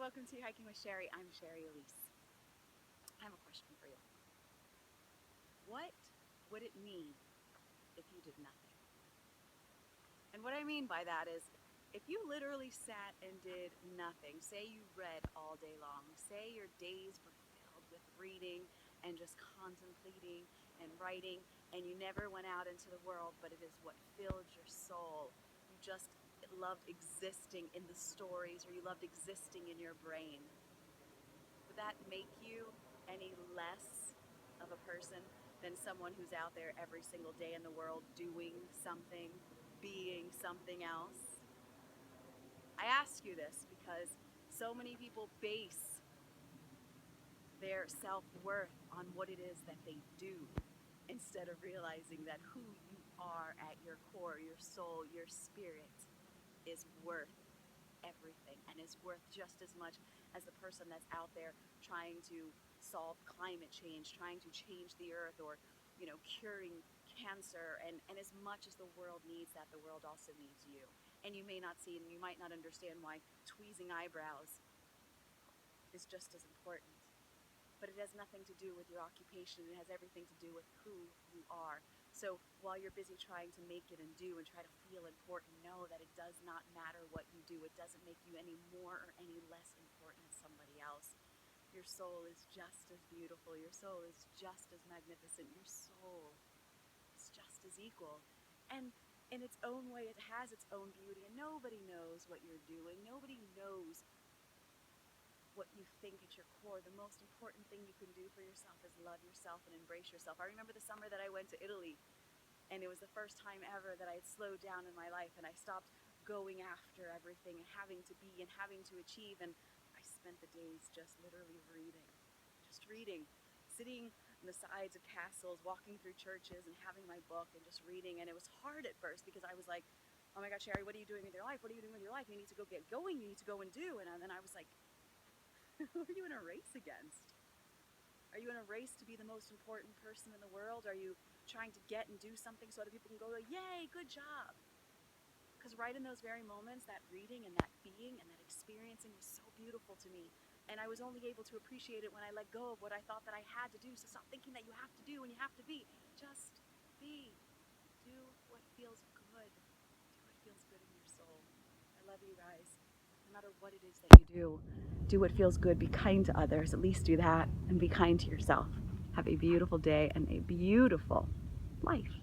welcome to Hiking with Sherry. I'm Sherry Elise. I have a question for you. What would it mean if you did nothing? And what I mean by that is, if you literally sat and did nothing, say you read all day long, say your days were filled with reading and just contemplating and writing, and you never went out into the world, but it is what filled your soul. You just loved existing in the stories, or you loved existing in your brain. Would that make you any less of a person than someone who's out there every single day in the world doing something, being something else? I ask you this because so many people base their self-worth on what it is that they do, instead of realizing that who you are at your core, your soul, your spirit, is worth everything, and is worth just as much as the person that's out there trying to solve climate change, trying to change the earth, or curing cancer. And as much as the world needs that, the world also needs you. And you may not see, and you might not understand why tweezing eyebrows is just as important, but it has nothing to do with your occupation. It has everything to do with who you are. So while you're busy trying to make it and do and try to feel important, know that it does not matter what you do. It doesn't make you any more or any less important than somebody else. Your soul is just as beautiful. Your soul is just as magnificent. Your soul is just as equal. And in its own way, it has its own beauty, and nobody knows what you're doing. Nobody knows what you think at your core. The most important thing you can do for yourself is love yourself and embrace yourself. I remember the summer that I went to Italy, and it was the first time ever that I had slowed down in my life, and I stopped going after everything and having to be and having to achieve. And I spent the days just literally reading, sitting on the sides of castles, walking through churches and having my book and just reading. And it was hard at first because I was like, oh my God, Sherry, what are you doing with your life? What are you doing with your life? You need to go get going. You need to go and do. And then I was like, who are you in a race against? Are you in a race to be the most important person in the world? Are you trying to get and do something so other people can go, yay, good job? Because right in those very moments, that reading and that being and that experiencing was so beautiful to me. And I was only able to appreciate it when I let go of what I thought that I had to do. So stop thinking that you have to do and you have to be. Just be. Do what feels good. Do what feels good in your soul. I love you guys. No matter what it is that you do what feels good. Be kind to others. At least do that. And be kind to yourself. Have a beautiful day and a beautiful life.